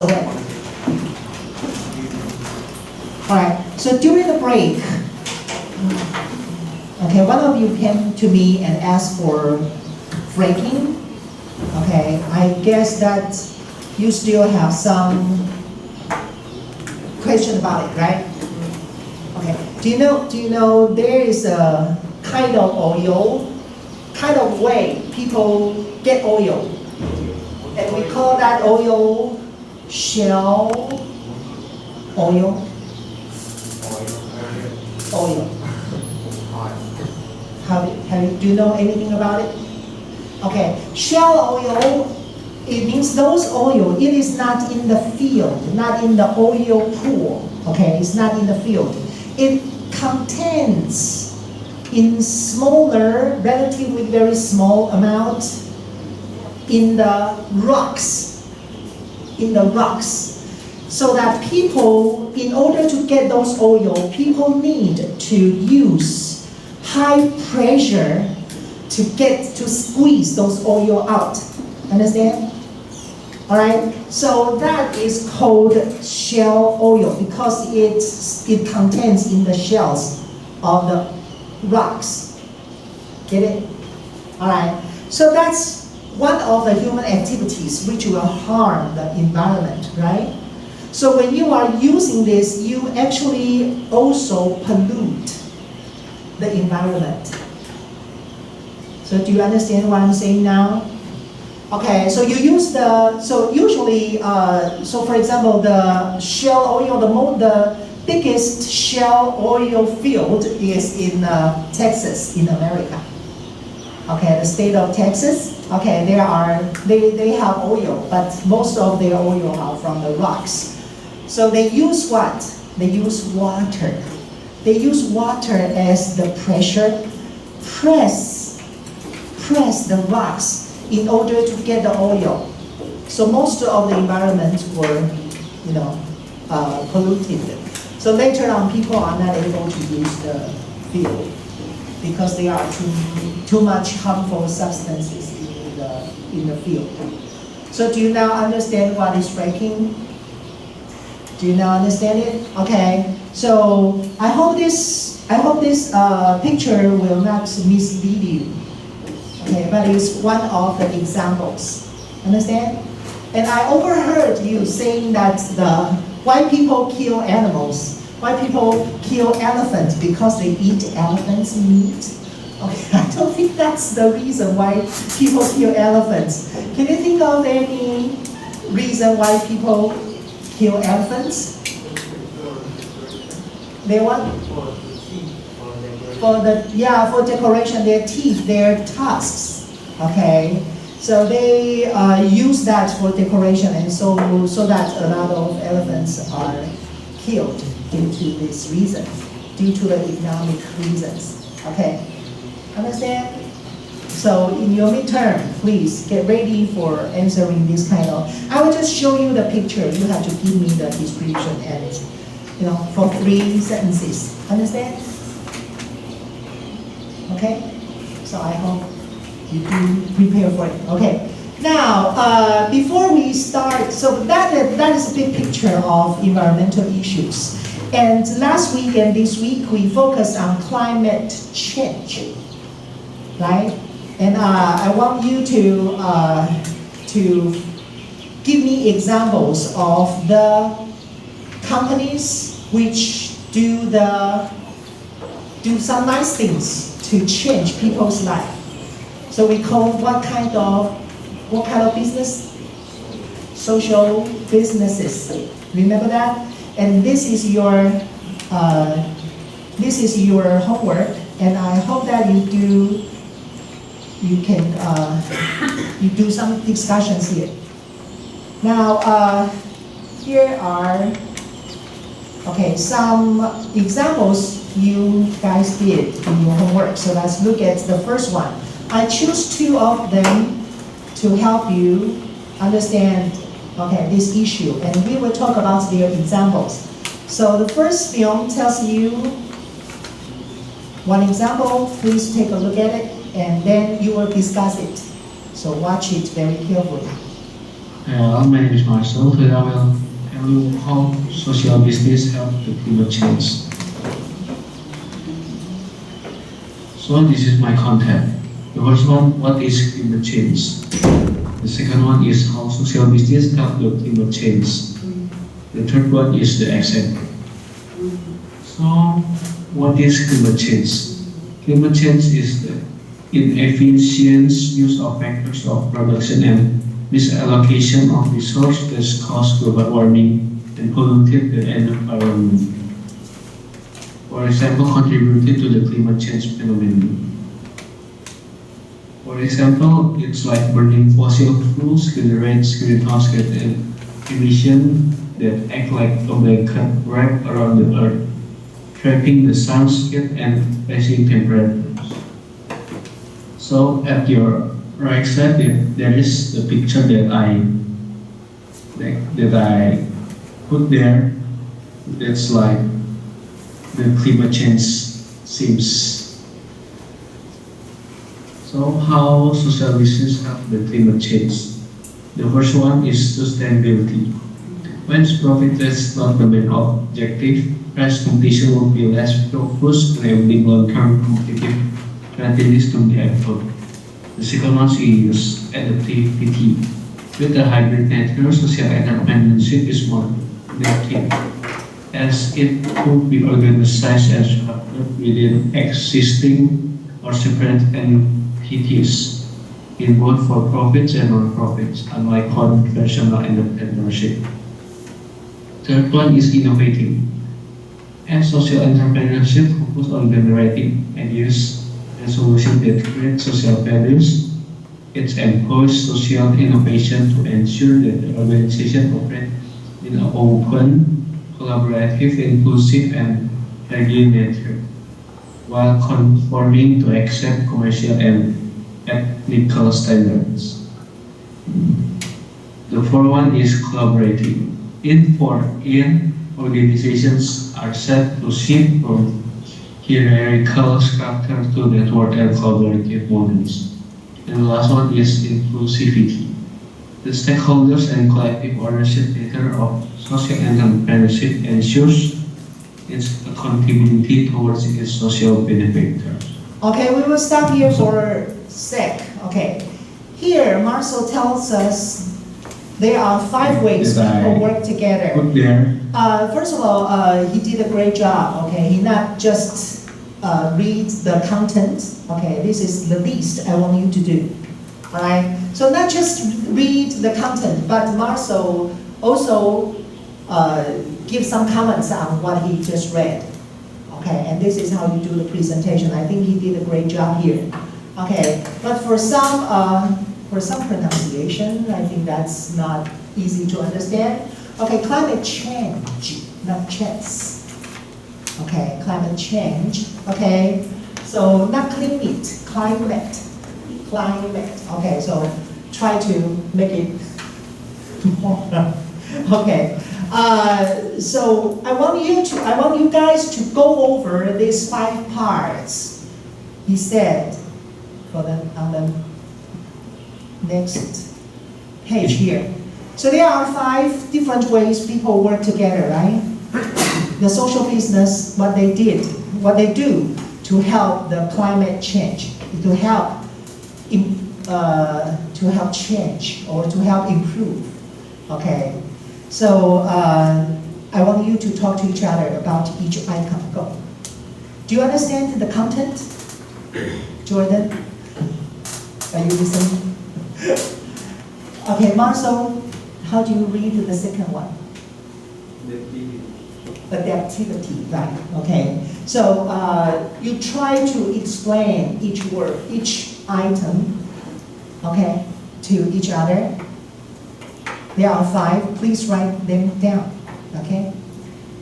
Okay. All right. So during the break, okay, one of you came to me and asked for breaking. Okay, I guess that you still have some question about it, right? Okay. Do you know there is a kind of oil, kind of way people get oil, and we call that oil shell oil. Oil. Do you know anything about it? Okay, shell oil, it means those oil, it is not in the field, not in the oil pool. Okay, it's not in the field. It contains in smaller, relatively very small amount in the rocks. So that people, in order to get those oil, people need to use high pressure to squeeze those oil out. Understand? All right. So that is called shell oil because it contains in the shells of the rocks. Get it? All right. So that's one of the human activities which will harm the environment, right? So when you are using this, you actually also pollute the environment. So do you understand what I'm saying now? Okay, so you use so for example, the shell oil, the biggest shell oil field is in Texas, in America. Okay, the state of Texas. Okay, they have oil, but most of their oil are from the rocks. So they use what? They use water. They use water as the pressure, press the rocks in order to get the oil. So most of the environment were, polluted. So later on, people are not able to use the field because there are too much harmful substances in the field. So do you now understand what is fracking? Do you now understand it? Okay. So I hope this picture will not mislead you. Okay, but it's one of the examples. Understand? And I overheard you saying that why people kill animals. Why people kill elephants because they eat elephants' meat. Okay, I don't think that's the reason why people kill elephants. Can you think of any reason why people kill elephants? They what? For decoration, their teeth, their tusks. Okay, so they use that for decoration, and so that a lot of elephants are killed due to this reason, due to the economic reasons. Okay. Understand? So in your midterm, please get ready for answering this kind of. I will just show you the picture. You have to give me the description and, for 3 sentences. Understand? Okay? So I hope you do prepare for it. Okay. Now, before we start, so that is a big picture of environmental issues. And last week and this week, we focused on climate change. Right? And I want you to give me examples of the companies which do some nice things to change people's life. So we call what kind of business? Social businesses. Remember that? And this is your homework, and I hope that you do some discussions here. Now, here are some examples you guys did in your homework. So let's look at the first one. I choose 2 of them to help you understand this issue, and we will talk about their examples. So the first film tells you one example. Please take a look at it, and then you will discuss it. So watch it very carefully. My name is Marcel. Today I will tell you how social business help the climate change. So this is my content. The first one, what is climate change? The second one is how social business help the climate change. The third one is the example. So what is climate change? Climate change is the inefficient use of factors of production and misallocation of resources that cause global warming and polluted the environment. For example, contributed to the climate change phenomenon. For example, it's like burning fossil fuels generates greenhouse gas emissions that act like a blanket wrap around the earth, trapping the sun's heat and raising temperatures. So at your right side, there is the picture that I put there. That's like the climate change seems. So how social business help the climate change? The first one is sustainability. When profit is not the main objective, price competition will be less focused, enabling long-term competitive strategies to be effort. The second one is adaptivity. With the hybrid nature, social entrepreneurship is more adaptive, as it could be organized and structured within existing or separate entities in both for-profits and non-profits, unlike conventional entrepreneurship. Third one is innovating. As social entrepreneurship focuses on generating ideas and solutions that create social values, it employs social innovation to ensure that the organization operates in an open, collaborative, inclusive, and friendly nature, while conforming to accept commercial and ethical standards. The fourth one is collaborating. In organizations are set to shift from hierarchical structure to network and collaborative models. And the last one is inclusivity. The stakeholders and collective ownership nature of social entrepreneurship ensures its accountability towards its social benefactors. Okay, we will stop here for a sec. Okay, here Marcel tells us there are 5 ways people work together. Put there. First of all, he did a great job. Okay, he not just reads the content. Okay, this is the least I want you to do. All right. So not just read the content, but Marcel also give some comments on what he just read. Okay, and this is how you do the presentation. I think he did a great job here. Okay, but for some pronunciation, I think that's not easy to understand. Okay, climate change, not chance. Okay, climate change. Okay, so not climate, climate. Okay, so try to make it more. Okay, so I want you guys to go over these 5 parts. He said, on the next page here. So there are 5 different ways people work together, right? The social business, what they do to help the climate change, to help change or to help improve. Okay, so I want you to talk to each other about each icon. Go. Do you understand the content, Jordan? Are you listening? Okay, Marcel, how do you read the second one? Adaptivity, right? Okay. So you try to explain each word, each item, okay, to each other. There are 5. Please write them down, okay?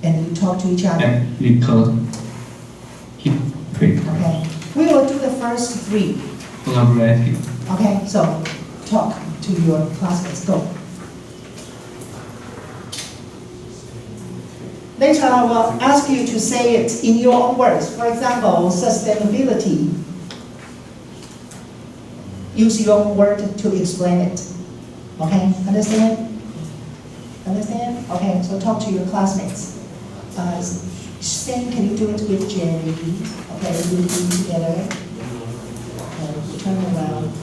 And you talk to each other. Okay. We will do the first 3. Collaborative. Okay, so talk to your classmates. Go. Later, I will ask you to say it in your own words. For example, sustainability. Use your own word to explain it. Okay, understand? Understand? Okay, so talk to your classmates. Same, can you do it with Jerry? Okay, you do together. Okay, turn around.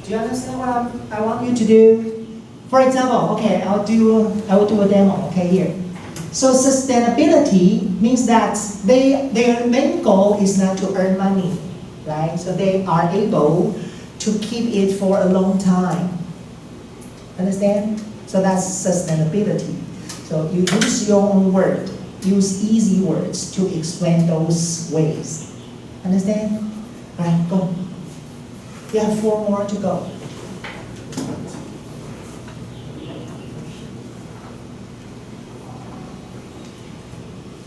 Do you understand what I want you to do? For example, okay, I will do a demo, okay, here. So sustainability means that their main goal is not to earn money, right? So they are able to keep it for a long time. Understand? So that's sustainability. So you use your own word, use easy words to explain those ways. Understand? All right, go. You have 4 more to go.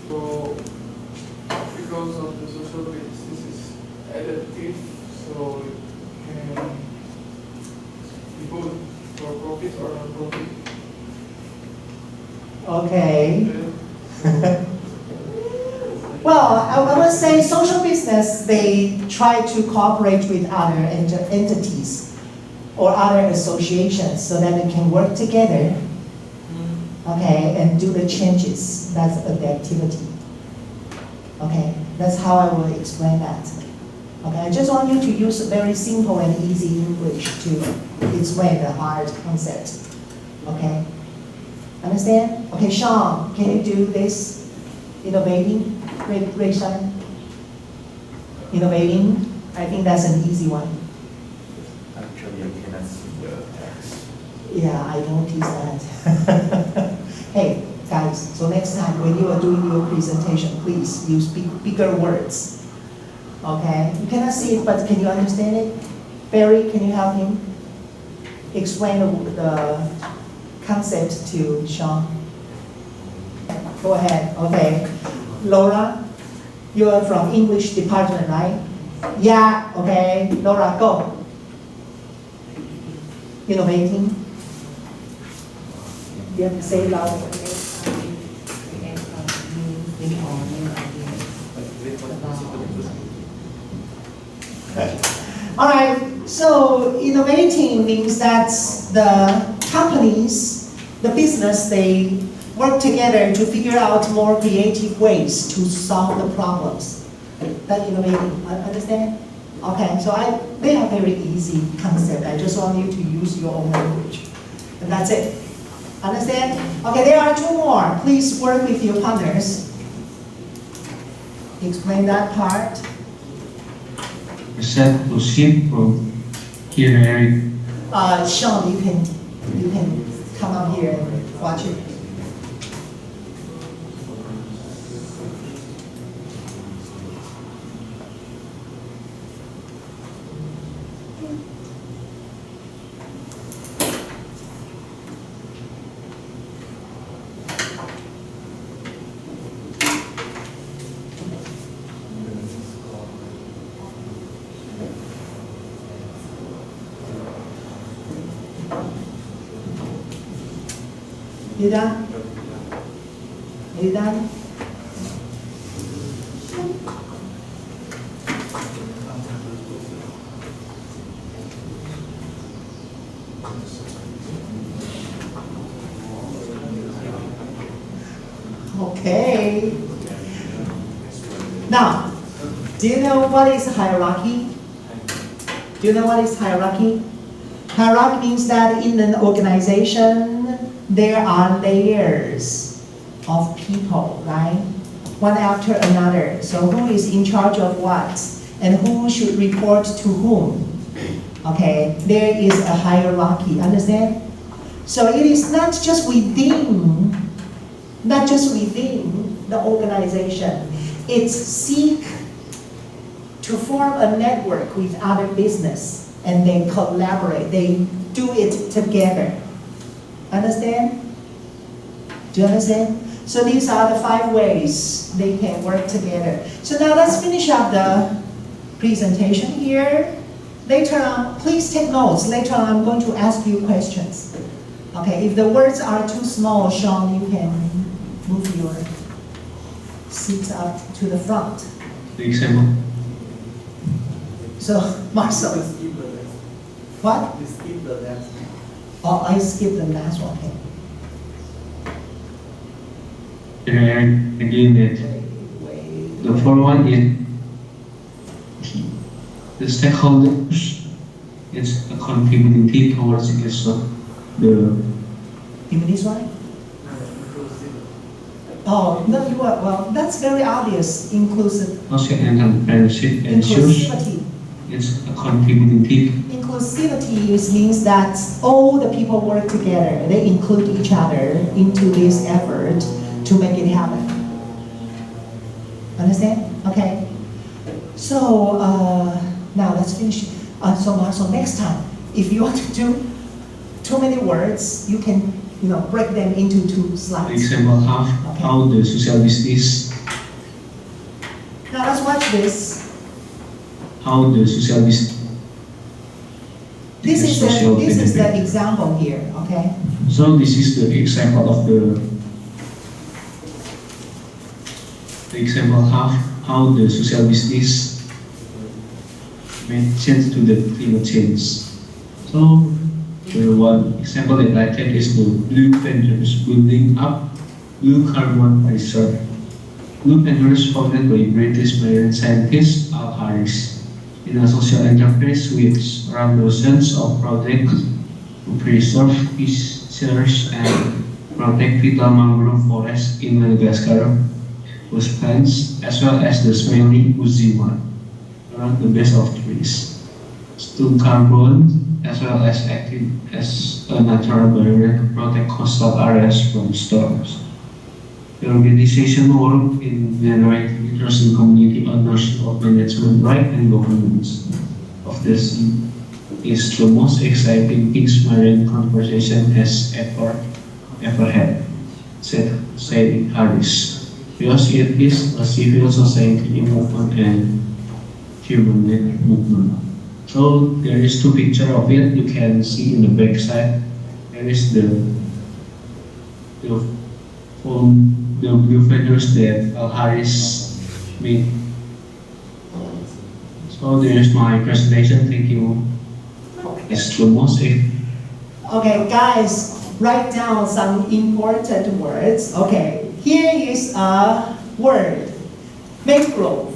So, because of the social base, this is adaptive, so it can be good for profit or non-profit. Okay. Well, I would say social business, they try to cooperate with other entities or other associations so that they can work together, okay, and do the changes. That's adaptivity. Okay, that's how I will explain that. Okay, I just want you to use very simple and easy English to explain the hard concept. Okay, understand? Okay, Sean, can you do this? Innovating, raise hand. Innovating, I think that's an easy one. Actually, I cannot see the text. Yeah, I noticed that. Hey, guys, so next time when you are doing your presentation, please use bigger words. Okay? You cannot see it, but can you understand it? Barry, can you help him explain the concept to Sean? Go ahead. Okay. Laura, you are from English department, right? Yeah, okay. Laura, go. Innovating. You have to say it loud. All right, so innovating means that the companies, the business, they work together to figure out more creative ways to solve the problems. That innovating, understand? Okay, so they have very easy concept. I just want you to use your own language. And that's it. Understand? Okay, there are 2 more. Please work with your partners. Explain that part. Set to shift from here, Eric. Sean, you can come up here and watch it. You done? You done? Okay. Now, do you know what is hierarchy? Do you know what is hierarchy? Hierarchy means that in an organization, there are layers of people, right? One after another. So who is in charge of what? And who should report to whom? Okay, there is a hierarchy, understand? So it is not just within the organization. It's seek to form a network with other business and they collaborate, they do it together. Understand? Do you understand? So these are the 5 ways they can work together. So now let's finish up the presentation here. Later on, please take notes. Later on, I'm going to ask you questions. Okay, if the words are too small, Sean, you can move your seats up to the front. The example. So, Marcel, skip the last. what? You skip the last. Oh, I skipped the last one. Okay. Again, that Wait. the fourth one is the stakeholders. It's a contributing towards the You mean this one? Oh, no, you are, well, that's very obvious. Inclusive. social entrepreneurship ensures Inclusivity. it's a contributing. Inclusivity means that all the people work together. They include each other into this effort to make it happen. Understand? Okay. So now let's finish. So next time, if you want to do too many words, you can break them into 2 The slides. example how the social business, Now let's watch this. how the social business. This is social benefit. the example here. Okay. So this is the example of the example how the social business may change to the climate change. So the one example that I take is the Blue Panthers building up blue carbon reserve. Blue Panthers founded by British marine scientist Al Harris in a social enterprise which run dozens of projects to preserve fisheries and protect vital mangrove forests in Madagascar, whose plants, as well as the smelly Uzima, around the base of trees. Stone carbon, as well as acting as a natural barrier to protect coastal areas from storms. The organization worked in generating interest in community ownership of management right and governance of the sea. Is the most exciting peace marine conversation has ever had, said Harris, because it is a civil society movement and human movement. So there is 2 pictures of it. You can see in the back side. There is the blue feathers that Al Harris made. So there is my presentation. Thank you. It's the most. Okay, guys, write down some important words. Okay, here is a word, mangrove.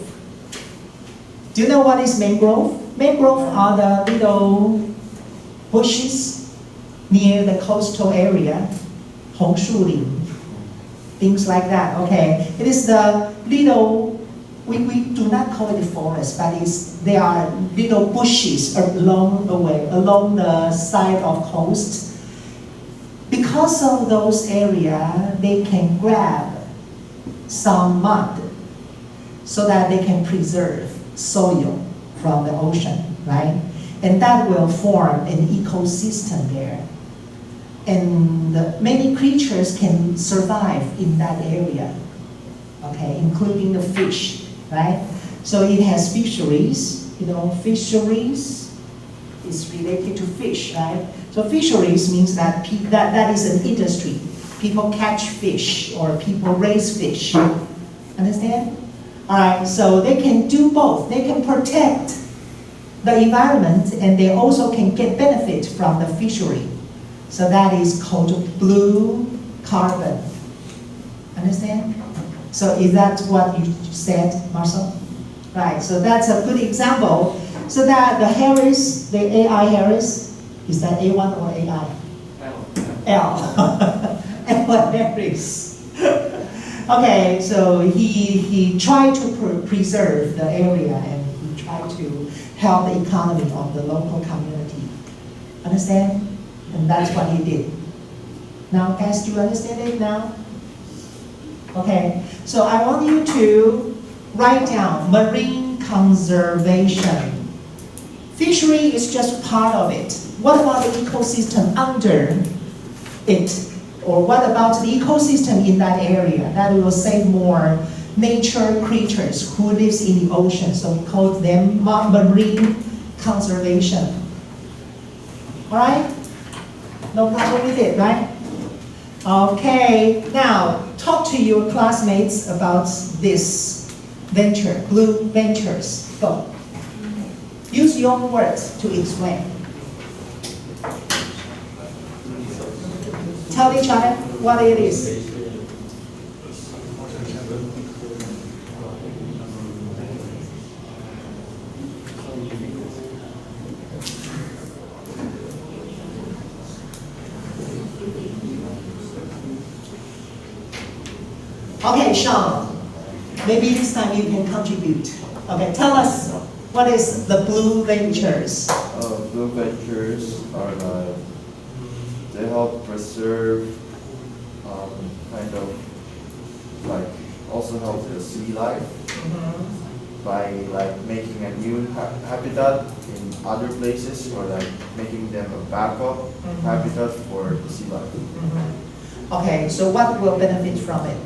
Do you know what is mangrove? Mangrove are the little bushes near the coastal area, 红树林, things like that. Okay, it is the little. We do not call it a forest, but they are little bushes along the side of coast. Because of those areas, they can grab some mud so that they can preserve soil from the ocean, right? And that will form an ecosystem there. And many creatures can survive in that area, okay, including the fish, right? So it has fisheries. Fisheries is related to fish, right? So fisheries means that that is an industry. People catch fish or people raise fish. Understand? All right, so they can do both. They can protect the environment and they also can get benefit from the fishery. So that is called blue carbon. Understand? So is that what you said, Marcel? Right, so that's a good example. So that the Harris, the AI Harris, is that A1 or AI? L. L Harris. Okay, so he tried to preserve the area and he tried to help the economy of the local community. Understand? And that's what he did. Now, guys, do you understand it now? Okay, so I want you to write down marine conservation. Fishery is just part of it. What about the ecosystem under it? Or what about the ecosystem in that area? That will save more nature creatures who lives in the ocean. So we call them marine conservation. All right? No problem with it, right? Okay, now talk to your classmates about this venture, Blue Ventures. Go. Use your own words to explain. Tell each other what it is. Okay, Sean, maybe this time you can contribute. Okay, tell us what is the Blue Ventures? Blue Ventures are like, they help preserve, kind of like also help the sea life by like making a new habitat in other places, or like making them a backup habitat for the sea life. Okay, so what will benefit from it?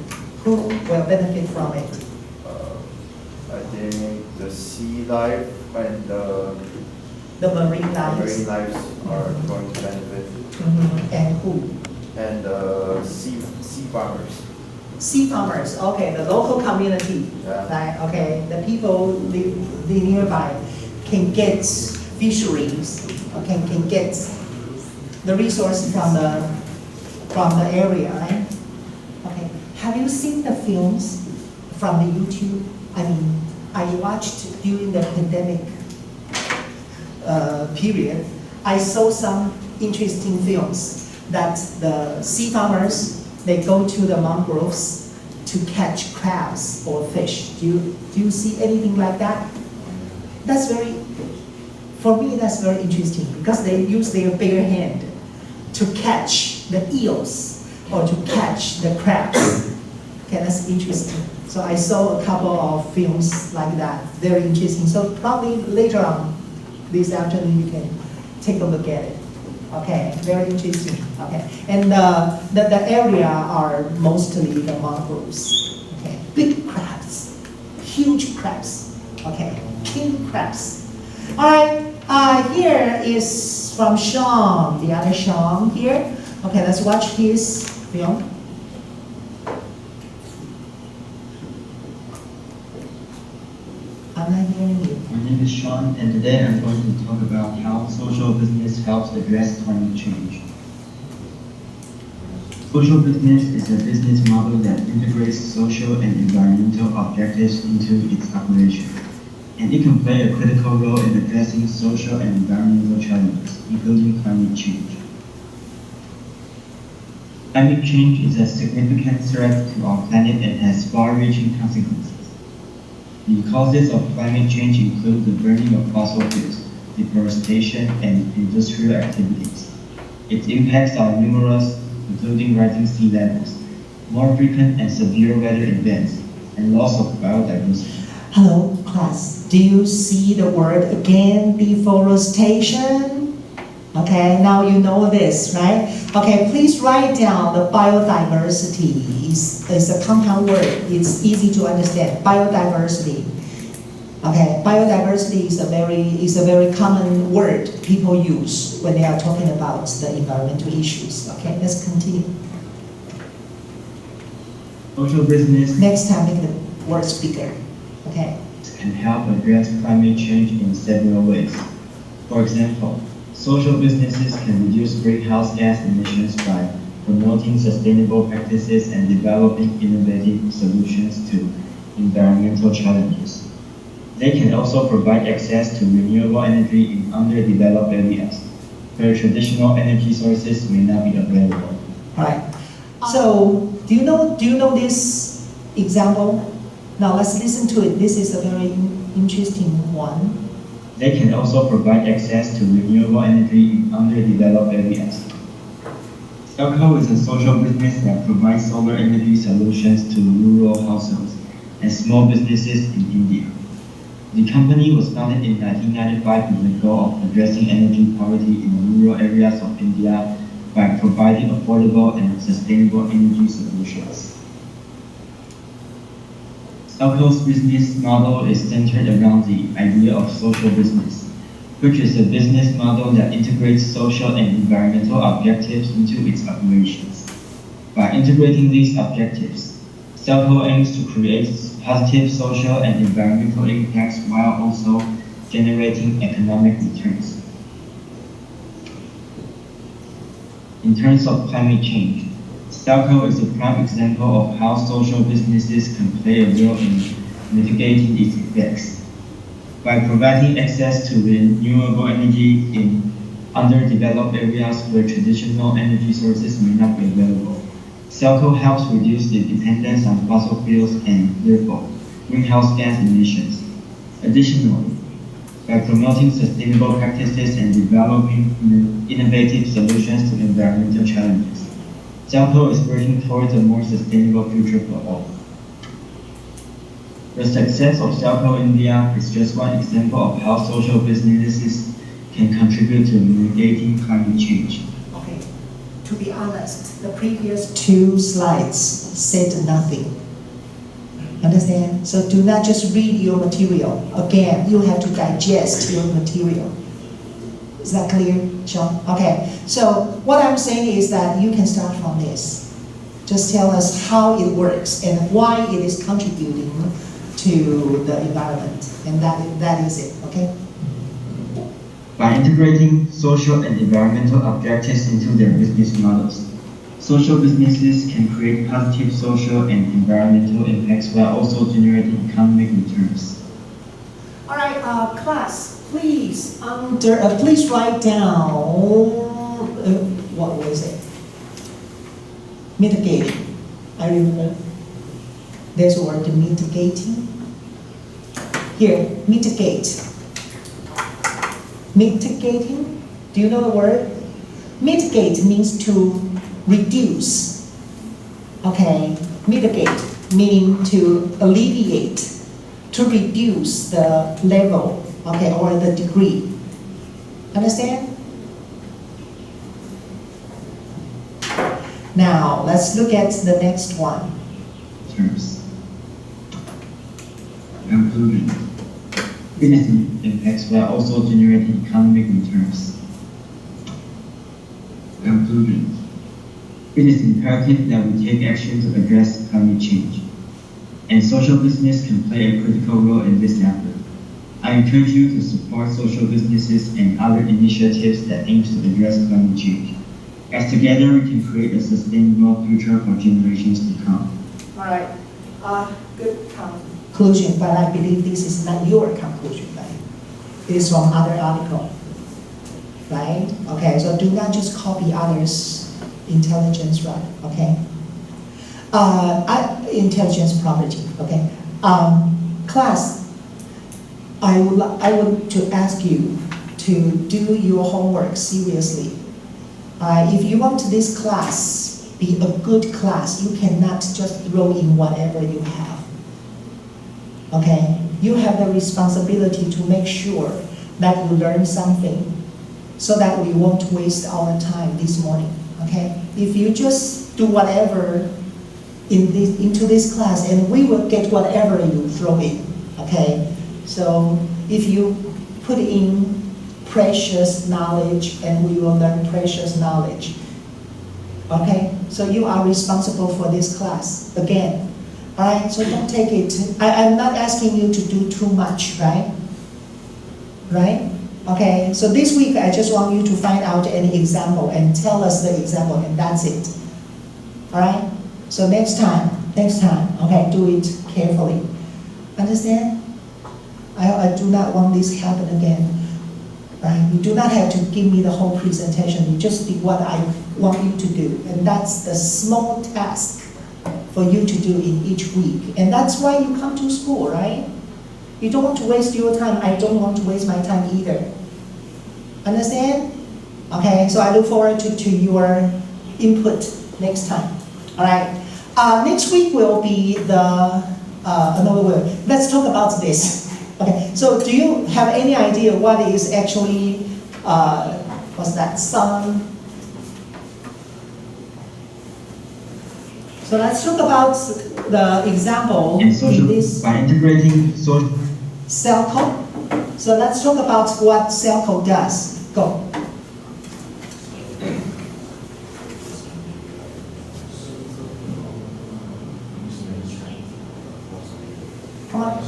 Who will benefit from it? I think the sea life and the Marine lives. marine lives are going to benefit, And who? and sea farmers. Sea farmers, okay, the local community, Yeah. right? Okay, the people live nearby can get fisheries, can get the resources from the area, right? Okay, have you seen the films from the YouTube? I mean, I watched during the pandemic period. I saw some interesting films that the sea farmers, they go to the mangroves to catch crabs or fish. Do you see anything like that? That's for me, that's very interesting because they use their bare hand to catch the eels or to catch the crabs. Okay, that's interesting. So I saw a couple of films like that, very interesting. So probably later on this afternoon you can take a look at it. Okay, very interesting. Okay, and the area are mostly the mangroves. Okay, big crabs, huge crabs. Okay, king crabs. All right, here is from Sean, the other Sean here. Okay, let's watch his film. I'm not hearing you. My name is Sean, and today I'm going to talk about how social business helps address climate change. Social business is a business model that integrates social and environmental objectives into its operation, and it can play a critical role in addressing social and environmental challenges, including climate change. Climate change is a significant threat to our planet and has far-reaching consequences. The causes of climate change include the burning of fossil fuels, deforestation, and industrial activities. Its impacts are numerous, including rising sea levels, more frequent and severe weather events, and loss of biodiversity. Hello, class. Do you see the word again, deforestation? Okay, now you know this, right? Okay, please write down the biodiversity. It's a compound word. It's easy to understand. Biodiversity. Okay, biodiversity is a very common word people use when they are talking about the environmental issues. Okay, let's continue. Social business Next time, make the words bigger. Okay. can help address climate change in several ways. For example, social businesses can reduce greenhouse gas emissions by promoting sustainable practices and developing innovative solutions to environmental challenges. They can also provide access to renewable energy in underdeveloped areas, where traditional energy sources may not be available. All right. So, do you know this example? Now let's listen to it. This is a very interesting one. They can also provide access to renewable energy in underdeveloped areas. Elco is a social business that provides solar energy solutions to rural households and small businesses in India. The company was founded in 1995 with the goal of addressing energy poverty in rural areas of India by providing affordable and sustainable energy solutions. Stelco's business model is centered around the idea of social business, which is a business model that integrates social and environmental objectives into its operations. By integrating these objectives, Stelco aims to create positive social and environmental impacts while also generating economic returns. In terms of climate change, Stelco is a prime example of how social businesses can play a role in mitigating its effects. By providing access to renewable energy in underdeveloped areas where traditional energy sources may not be available, Stelco helps reduce the dependence on fossil fuels and, therefore, greenhouse gas emissions. Additionally, by promoting sustainable practices and developing innovative solutions to environmental challenges, Stelco is working towards a more sustainable future for all. The success of Stelco India is just one example of how social businesses can contribute to mitigating climate change. Okay, to be honest, the previous two slides said nothing. Understand? So do not just read your material. Again, you have to digest your material. Is that clear, Sean? Okay, so what I'm saying is that you can start from this. Just tell us how it works and why it is contributing to the environment. And that is it, okay? By integrating social and environmental objectives into their business models, social businesses can create positive social and environmental impacts while also generating economic returns. All right, class, please please write down what was it? Mitigating. I remember. There's a word, mitigating. Here, mitigate. Mitigating. Do you know the word? Mitigate means to reduce. Okay, mitigate meaning to alleviate, to reduce the level, okay, or the degree. Understand? Now, let's look at the next one. Terms. Conclusion. Business impacts while also generating economic returns. Conclusion. It is imperative that we take action to address climate change, and social business can play a critical role in this effort. I encourage you to support social businesses and other initiatives that aim to address climate change, as together we can create a sustainable future for generations to come. All right, good conclusion, but I believe this is not your conclusion, right? It is from other article, right? Okay, so do not just copy others' intelligence, right? Okay. Intelligence property. Okay. Class, I would to ask you to do your homework seriously. If you want this class be a good class, you cannot just throw in whatever you have. Okay. You have the responsibility to make sure that you learn something, so that we won't waste our time this morning. Okay? If you just do whatever into this class, and we will get whatever you throw in. Okay? So if you put in precious knowledge, and we will learn precious knowledge. Okay? So you are responsible for this class again. All right? So don't take it. I'm not asking you to do too much, right? Right? Okay, so this week I just want you to find out an example and tell us the example, and that's it. All right? So next time, okay, do it carefully. Understand? I do not want this to happen again. Right? You do not have to give me the whole presentation. You just do what I want you to do, and that's the small task for you to do in each week. And that's why you come to school, right? You don't want to waste your time. I don't want to waste my time either. Understand? Okay, so I look forward to your input next time. All right. Next week will be another word. Let's talk about this. Okay, so do you have any idea what is actually, what's that, So let's talk about the example in in social this by integrating social Cellco. So let's talk about what Cellco does. Go. Come on.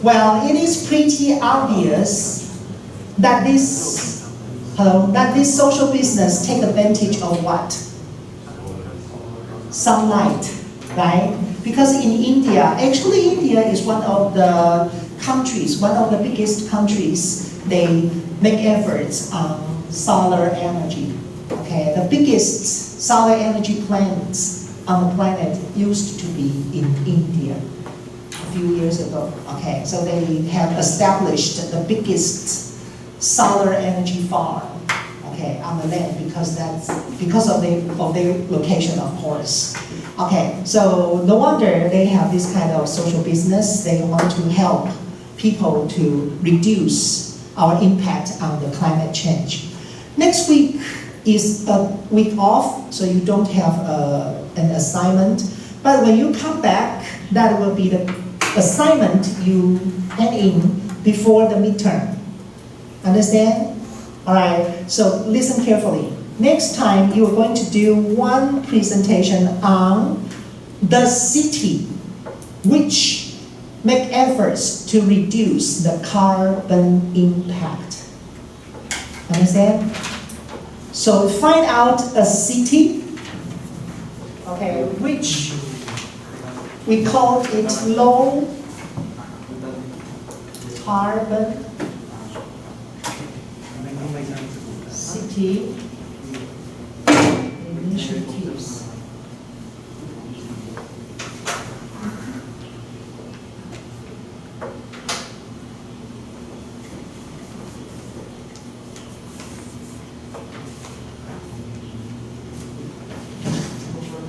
Well, it is pretty obvious that this social business take advantage of what? Sunlight, right? Because in India, actually India is one of the countries, one of the biggest countries, they make efforts on solar energy. Okay, the biggest solar energy plants on the planet used to be in India a few years ago. Okay, so they have established the biggest solar energy farm, okay, on the land because of their location, of course. Okay, so no wonder they have this kind of social business. They want to help people to reduce our impact on the climate change. Next week is a week off, so you don't have an assignment. But when you come back, that will be the assignment you hand in before the midterm. Understand? All right, so listen carefully. Next time, you are going to do one presentation on the city which make efforts to reduce the carbon impact. Understand? So find out a city, okay, which we call it low carbon city initiatives.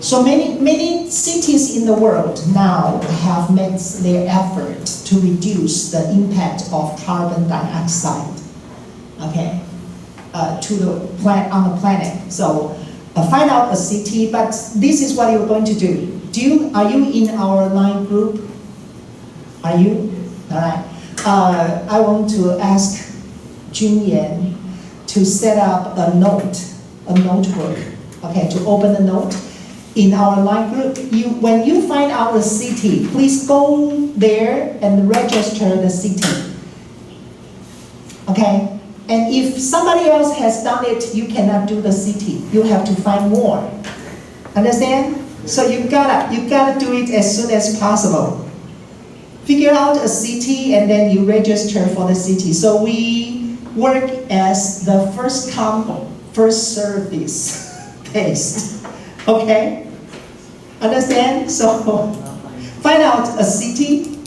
So many cities in the world now have made their effort to reduce the impact of carbon dioxide, okay, to the on the planet. So find out a city, but this is what you're going to do. Are you in our line group? Are you? All right. I want to ask Jun Yan to set up a notebook, okay, to open the note. In our line group, when you find out a city, please go there and register the city. Okay? And if somebody else has done it, you cannot do the city. You have to find more. Understand? So you gotta do it as soon as possible. Figure out a city and then you register for the city. So we work as the first come, first service based. Okay? Understand? So find out a city.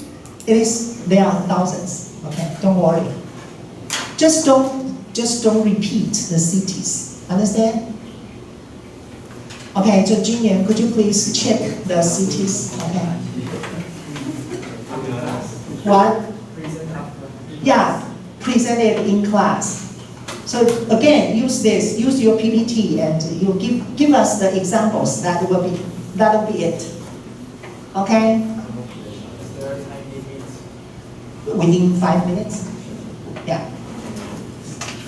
There are thousands. Okay, don't worry. Just don't repeat the cities. Understand? Okay, so Jinian, could you please check the cities? Okay. What? Yeah, present it in class. So again, use your PPT and you give us the examples. That'll be it. Okay? Within 5 minutes? Yeah.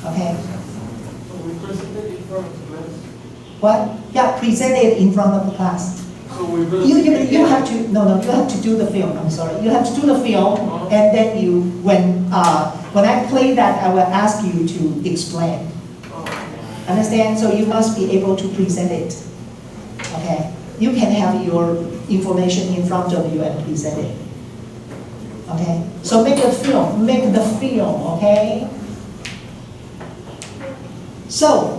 Okay. So we presented in front of the class. What? Yeah, present it in front of the class. So we will. You have to you have to do the film. I'm sorry. You have to do the film, and then when I play that, I will ask you to explain. Understand? So you must be able to present it. Okay. You can have your information in front of you and present it. Okay? So make the film, okay? So,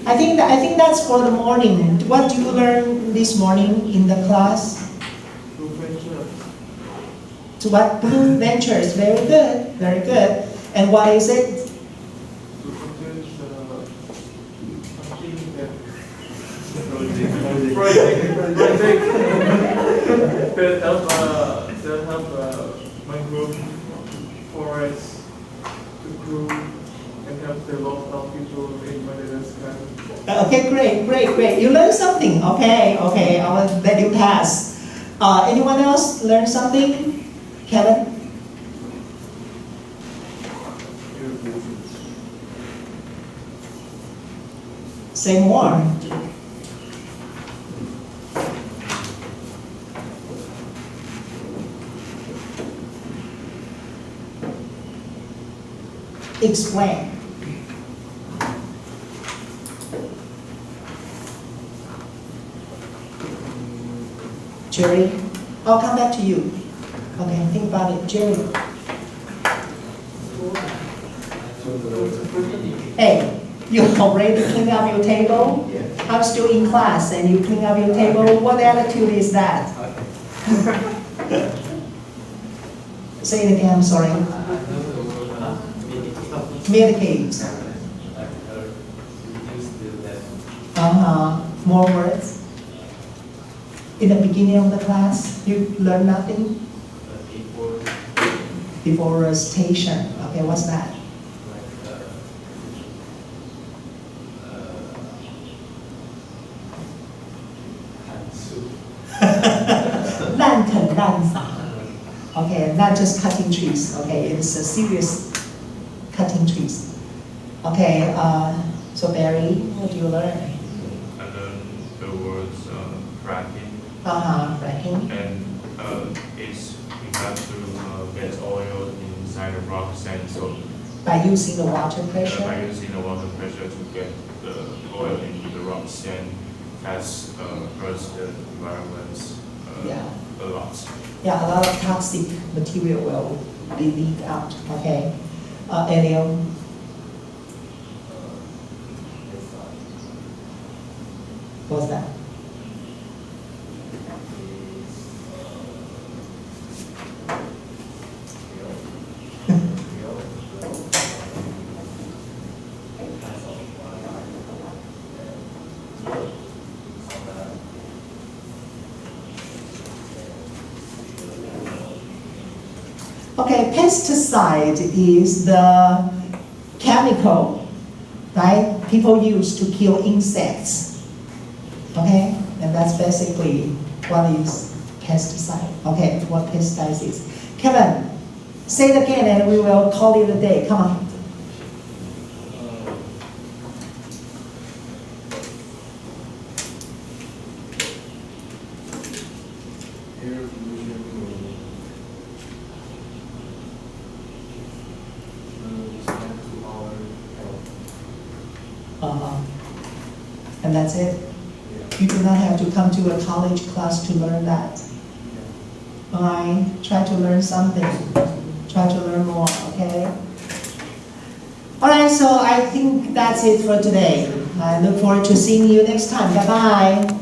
I think that's for the morning. What do you learn this morning in the class? Blue venture. To what? Blue Ventures. Very good, very good. And what is it? To produce something that project that help mangrove forests to grow and help the local people in Madagascar. Okay, great. You learned something. Okay. I'll let you pass. Anyone else learn something? Kevin? Say more. Explain. Jerry, I'll come back to you. Okay, think about it. Jerry. Hey, you already clean up your table? I'm still in class and you clean up your table. What attitude is that? Say it again, I'm sorry. Medicate. More words. In the beginning of the class, you learn nothing? Deforestation. Okay, what's that? 滥垦滥伐. Okay, not just cutting trees. Okay, it's a serious cutting trees. Okay, so Barry, what do you learn? I learned the words fracking, Fracking. and it's we have to get oil inside the rock sand, so By using the water by pressure. using the water pressure to get the oil into the rock sand has hurts the environment Yeah. a lot. Yeah, a lot of toxic material will be leaked out. Okay, Elio. What's that? Okay, pesticide is the chemical, right? People use to kill insects. Okay, and that's basically what is pesticide. Okay, what pesticide is. Kevin, say it again and we will call it a day. Come on. Air pollution will stand to our health. And that's it. You do not have to come to a college class to learn that. All right, try to learn something. Try to learn more, okay? All right, so I think that's it for today. I look forward to seeing you next time. Bye-bye.